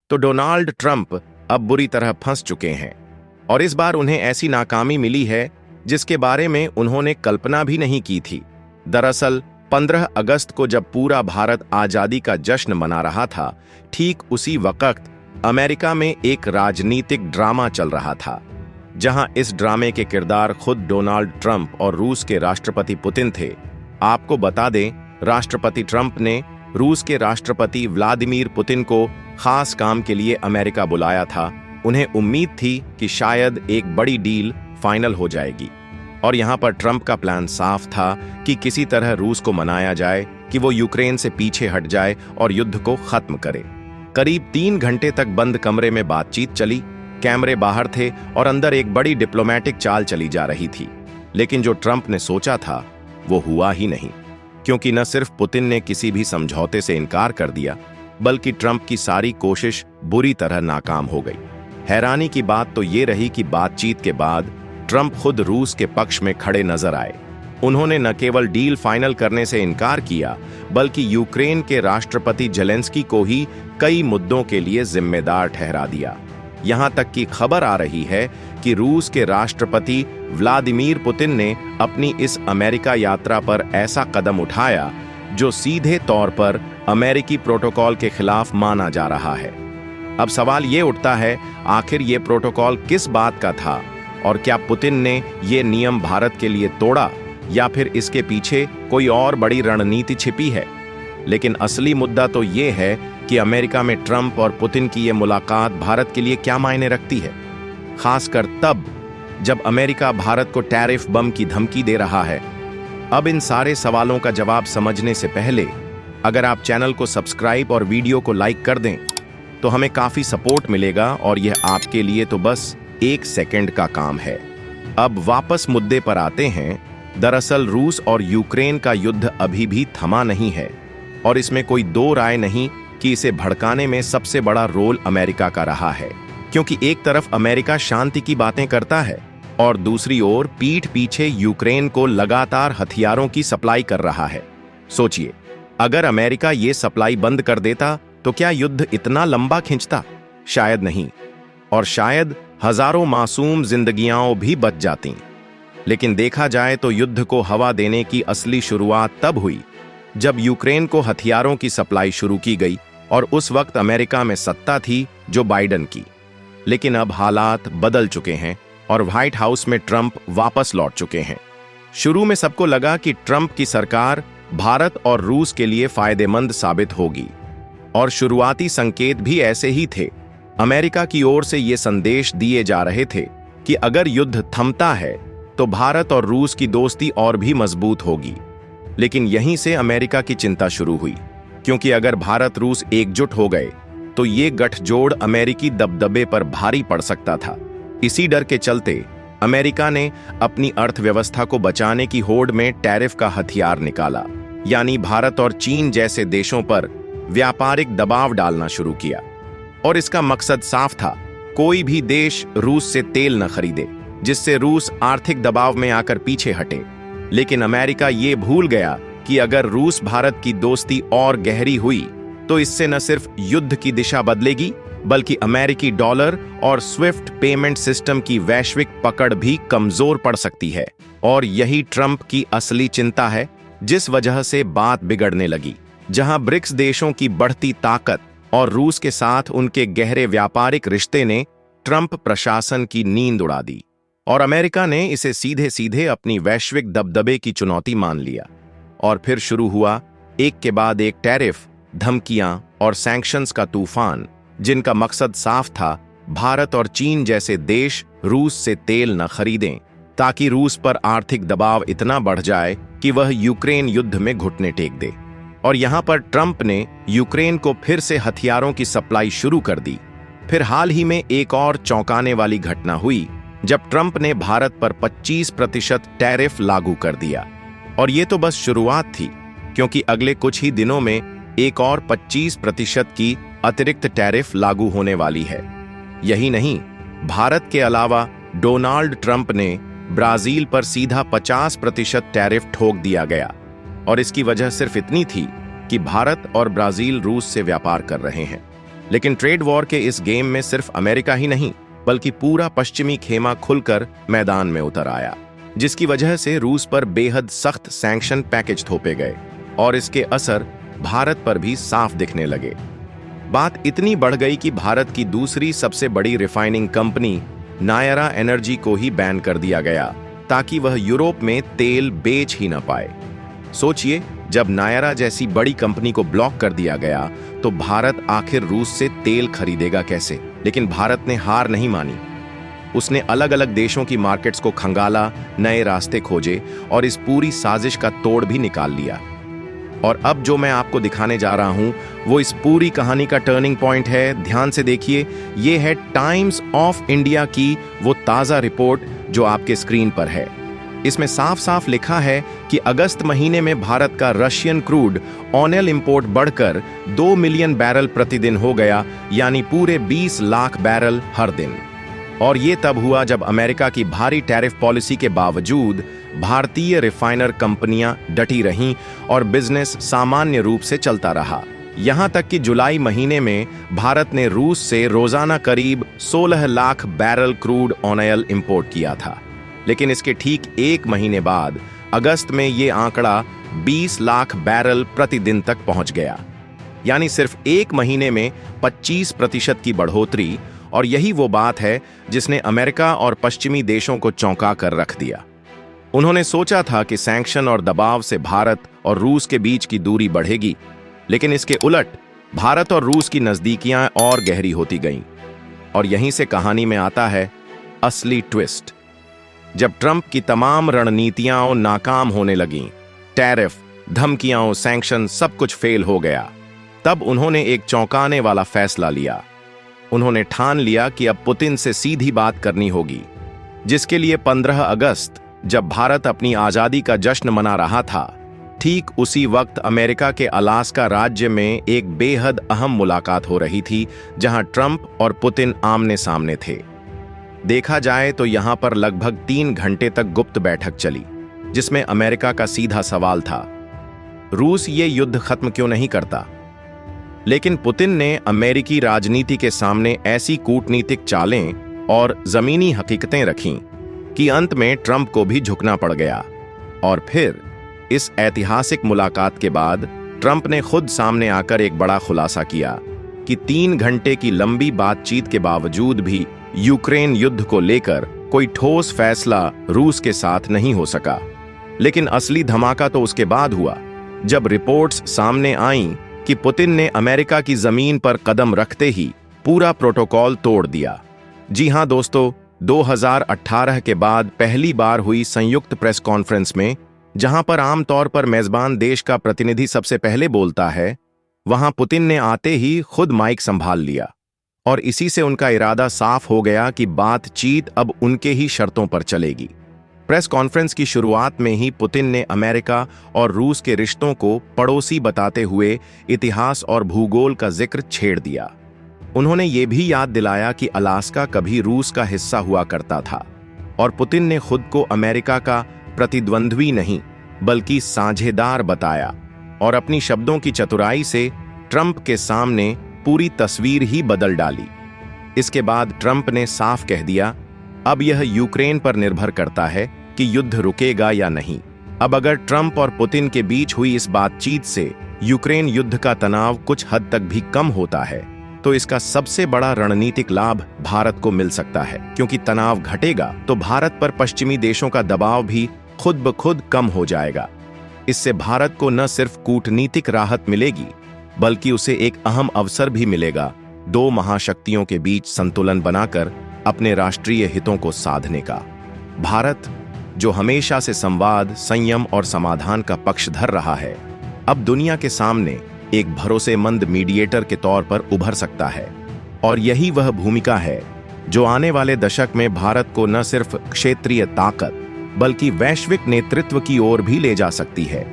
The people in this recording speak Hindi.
तो डोनाल्ड ट्रंप अब बुरी तरह फंस चुके हैं और इस बार उन्हें ऐसी नाकामी मिली है जिसके बारे में उन्होंने कल्पना भी नहीं की थी। दरअसल 15 अगस्त को जब पूरा भारत आजादी का जश्न मना रहा था, ठीक उसी वक्त अमेरिका में एक राजनीतिक ड्रामा चल रहा था, जहां इस ड्रामे के किरदार खुद डोनाल्ड ट्रंप और रूस के राष्ट्रपति पुतिन थे। आपको बता दें, राष्ट्रपति ट्रंप ने रूस के राष्ट्रपति व्लादिमीर पुतिन को खास काम के लिए अमेरिका बुलाया था। उन्हें उम्मीद थी कि शायद एक बड़ी डील फाइनल हो जाएगी और यहां पर ट्रंप का प्लान साफ था कि किसी तरह रूस को मनाया जाए कि वो यूक्रेन से पीछे हट जाए और युद्ध को खत्म करे। करीब 3 घंटे तक बंद कमरे में बातचीत चली, कैमरे बाहर थे और अंदर एक बड़ी डिप्लोमेटिक चाल चली जा रही थी। लेकिन जो ट्रंप ने सोचा था वो हुआ ही नहीं, क्योंकि न सिर्फ पुतिन ने किसी भी समझौते से इनकार कर दिया, बल्कि ट्रंप की सारी कोशिश बुरी तरह नाकाम हो गई। हैरानी की बात तो ये रही कि बातचीत के बाद ट्रंप खुद रूस के पक्ष में खड़े नजर आए। उन्होंने न केवल डील फाइनल करने से इनकार किया, बल्कि यूक्रेन के राष्ट्रपति जेलेंस्की को ही कई मुद्दों के लिए जिम्मेदार ठहरा दिया। यहां तक कि खबर आ रही है कि रूस के राष्ट्रपति व्लादिमीर पुतिन ने अपनी इस अमेरिका यात्रा पर ऐसा कदम उठाया जो सीधे तौर पर अमेरिकी प्रोटोकॉल के खिलाफ माना जा रहा है। अब सवाल ये उठता है, आखिर ये प्रोटोकॉल किस बात का था और क्या पुतिन ने ये नियम भारत के लिए तोड़ा या फिर इसके पीछे कोई और बड़ी रणनीति छिपी है? लेकिन असली मुद्दा तो ये है कि अमेरिका में ट्रंप और पुतिन की ये मुलाकात भारत के लिए क्या मायने रखती है, खासकर तब जब अमेरिका भारत को टैरिफ बम की धमकी दे रहा है। अब इन सारे सवालों का जवाब समझने से पहले अगर आप चैनल को सब्सक्राइब और वीडियो को लाइक कर दें तो हमें काफी सपोर्ट मिलेगा और यह आपके लिए तो बस 1 सेकंड का काम है। अब वापस मुद्दे पर आते हैं। दरअसल रूस और यूक्रेन का युद्ध अभी भी थमा नहीं है और इसमें कोई दो राय नहीं कि इसे भड़काने में सबसे बड़ा रोल अमेरिका का रहा है, क्योंकि एक तरफ अमेरिका शांति की बातें करता है और दूसरी ओर पीठ पीछे यूक्रेन को लगातार हथियारों की सप्लाई कर रहा है। सोचिए, अगर अमेरिका ये सप्लाई बंद कर देता तो क्या युद्ध इतना लंबा खिंचता? शायद नहीं, और शायद हजारों मासूम जिंदगियां भी बच जाती। लेकिन देखा जाए तो युद्ध को हवा देने की असली शुरुआत तब हुई जब यूक्रेन को हथियारों की सप्लाई शुरू की गई और उस वक्त अमेरिका में सत्ता थी जो बाइडेन की। लेकिन अब हालात बदल चुके हैं और व्हाइट हाउस में ट्रंप वापस लौट चुके हैं। शुरू में सबको लगा कि ट्रंप की सरकार भारत और रूस के लिए फायदेमंद साबित होगी और शुरुआती संकेत भी ऐसे ही थे। अमेरिका की ओर से ये संदेश दिए जा रहे थे कि अगर युद्ध थमता है तो भारत और रूस की दोस्ती और भी मजबूत होगी। लेकिन यहीं से अमेरिका की चिंता शुरू हुई, क्योंकि अगर भारत रूस एकजुट हो गए तो ये गठजोड़ अमेरिकी दबदबे पर भारी पड़ सकता था। इसी डर के चलते अमेरिका ने अपनी अर्थव्यवस्था को बचाने की होड़ में टैरिफ का हथियार निकाला, यानी भारत और चीन जैसे देशों पर व्यापारिक दबाव डालना शुरू किया। और इसका मकसद साफ था, कोई भी देश रूस से तेल न खरीदे, जिससे रूस आर्थिक दबाव में आकर पीछे हटे। लेकिन अमेरिका ये भूल गया कि अगर रूस भारत की दोस्ती और गहरी हुई तो इससे न सिर्फ युद्ध की दिशा बदलेगी, बल्कि अमेरिकी डॉलर और स्विफ्ट पेमेंट सिस्टम की वैश्विक पकड़ भी कमजोर पड़ सकती है। और यही ट्रंप की असली चिंता है, जिस वजह से बात बिगड़ने लगी। जहां ब्रिक्स देशों की बढ़ती ताकत और रूस के साथ उनके गहरे व्यापारिक रिश्ते ने ट्रंप प्रशासन की नींद उड़ा दी और अमेरिका ने इसे सीधे सीधे अपनी वैश्विक दबदबे की चुनौती मान लिया। और फिर शुरू हुआ एक के बाद एक टैरिफ, धमकियां और सैंक्शंस का तूफान, जिनका मकसद साफ था, भारत और चीन जैसे देश रूस से तेल न खरीदें, ताकि रूस पर आर्थिक दबाव इतना बढ़ जाए कि वह यूक्रेन युद्ध में घुटने टेक दे। और यहां पर ट्रंप ने यूक्रेन को फिर से हथियारों की सप्लाई शुरू कर दी। फिर हाल ही में एक और चौंकाने वाली घटना हुई जब ट्रंप ने भारत पर 25% टैरिफ लागू कर दिया। और ये तो बस शुरुआत थी, क्योंकि अगले कुछ ही दिनों में एक और 25% की अतिरिक्त टैरिफ लागू होने वाली है। यही नहीं, भारत के अलावा डोनाल्ड ट्रंप ने ब्राजील पर सीधा 50% टैरिफ ठोक दिया गया। और इसकी वजह सिर्फ इतनी थी कि भारत और ब्राजील रूस से व्यापार कर रहे हैं। लेकिन ट्रेड वॉर के इस गेम में सिर्फ अमेरिका ही नहीं बल्कि पूरा पश्चिमी खेमा खुलकर मैदान में उतर आया, जिसकी वजह से रूस पर बेहद सख्त सैंक्शन पैकेज थोपे गए और इसके असर भारत पर भी साफ दिखने लगे। बात इतनी बढ़ गई कि भारत की दूसरी सबसे बड़ी रिफाइनिंग कंपनी नायरा एनर्जी को ही बैन कर दिया गया ताकि वह यूरोप में तेल बेच ही न पाए। सोचिए, जब नायरा जैसी बड़ी कंपनी को ब्लॉक कर दिया गया तो भारत आखिर रूस से तेल खरीदेगा कैसे? लेकिन भारत ने हार नहीं मानी। उसने अलग अलग देशों की मार्केट्स को खंगाला, नए रास्ते खोजे और इस पूरी साजिश का तोड़ भी निकाल लिया। और अब जो मैं आपको दिखाने जा रहा हूं वो इस पूरी कहानी का टर्निंग पॉइंट है। ध्यान से देखिए, ये है टाइम्स ऑफ इंडिया की वो ताज़ा रिपोर्ट जो आपके स्क्रीन पर है। इसमें साफ साफ लिखा है कि अगस्त महीने में भारत का रशियन क्रूड ऑयल इंपोर्ट बढ़कर 2 मिलियन बैरल प्रतिदिन हो गया, यानी पूरे 20 लाख बैरल हर दिन। और ये तब हुआ जब अमेरिका की भारी टैरिफ पॉलिसी के बावजूद भारतीय रिफाइनर कंपनियां डटी रहीं और बिजनेस सामान्य रूप से चलता रहा। यहां तक कि जुलाई महीने में भारत ने रूस से रोजाना करीब 16 lakh barrel crude oil import किया था। लेकिन इसके ठीक एक महीने बाद अगस्त में ये आंकड़ा 20 लाख बैरल प्रतिदिन तक पहुंच गया, यानी सिर्फ एक महीने में 25% की बढ़ोतरी। और यही वो बात है जिसने अमेरिका और पश्चिमी देशों को चौंका कर रख दिया। उन्होंने सोचा था कि सैंक्शन और दबाव से भारत और रूस के बीच की दूरी बढ़ेगी, लेकिन इसके उलट भारत और रूस की नजदीकियां और गहरी होती गईं। और यहीं से कहानी में आता है असली ट्विस्ट। जब ट्रंप की तमाम रणनीतियां नाकाम होने लगीं, टैरिफ, धमकियां, सैंक्शन सब कुछ फेल हो गया, तब उन्होंने एक चौंकाने वाला फैसला लिया। उन्होंने ठान लिया कि अब पुतिन से सीधी बात करनी होगी, जिसके लिए 15 अगस्त जब भारत अपनी आजादी का जश्न मना रहा था, ठीक उसी वक्त अमेरिका के अलास्का राज्य में एक बेहद अहम मुलाकात हो रही थी, जहां ट्रंप और पुतिन आमने सामने थे। देखा जाए तो यहां पर लगभग 3 घंटे तक गुप्त बैठक चली, जिसमें अमेरिका का सीधा सवाल था, रूस ये युद्ध खत्म क्यों नहीं करता? लेकिन पुतिन ने अमेरिकी राजनीति के सामने ऐसी कूटनीतिक चालें और जमीनी हकीकतें रखीं कि अंत में ट्रंप को भी झुकना पड़ गया। और फिर इस ऐतिहासिक मुलाकात के बाद ट्रंप ने खुद सामने आकर एक बड़ा खुलासा किया कि 3 घंटे की लंबी बातचीत के बावजूद भी यूक्रेन युद्ध को लेकर कोई ठोस फैसला रूस के साथ नहीं हो सका। लेकिन असली धमाका तो उसके बाद हुआ, जब रिपोर्ट्स सामने आईं कि पुतिन ने अमेरिका की जमीन पर कदम रखते ही पूरा प्रोटोकॉल तोड़ दिया। जी हां दोस्तों, 2018 के बाद पहली बार हुई संयुक्त प्रेस कॉन्फ्रेंस में, जहां पर आमतौर पर मेजबान देश का प्रतिनिधि सबसे पहले बोलता है, वहां पुतिन ने आते ही खुद माइक संभाल लिया। और इसी से उनका इरादा साफ हो गया कि बातचीत अब उनके ही शर्तों पर चलेगी। प्रेस कॉन्फ्रेंस की शुरुआत में ही पुतिन ने अमेरिका और रूस के रिश्तों को पड़ोसी बताते हुए इतिहास और भूगोल का जिक्र छेड़ दिया। उन्होंने ये भी याद दिलाया कि अलास्का कभी रूस का हिस्सा हुआ करता था और पुतिन ने खुद को अमेरिका का प्रतिद्वंद्वी नहीं बल्कि साझेदार बताया और अपनी शब्दों की चतुराई से ट्रंप के सामने पूरी तस्वीर ही बदल डाली। इसके बाद ट्रंप ने साफ कह दिया, अब यह यूक्रेन पर निर्भर करता है कि युद्ध रुकेगा या नहीं। अब अगर ट्रंप और पुतिन के बीच हुई इस बातचीत से यूक्रेन युद्ध का तनाव कुछ हद तक भी कम होता है, तो इसका सबसे बड़ा रणनीतिक लाभ भारत को मिल सकता है, क्योंकि तनाव घटेगा तो भारत पर पश्चिमी देशों का दबाव भी खुद ब खुद कम हो जाएगा। इससे भारत को न सिर्फ कूटनीतिक राहत मिलेगी, बल्कि उसे एक अहम अवसर भी मिलेगा 2 महाशक्तियों के बीच संतुलन बनाकर अपने राष्ट्रीय हितों को साधने का। भारत, जो हमेशा से संवाद, संयम और समाधान का पक्षधर रहा है, अब दुनिया के सामने एक भरोसेमंद मीडिएटर के तौर पर उभर सकता है। और यही वह भूमिका है जो आने वाले दशक में भारत को न सिर्फ क्षेत्रीय ताकत बल्कि वैश्विक नेतृत्व की ओर भी ले जा सकती है।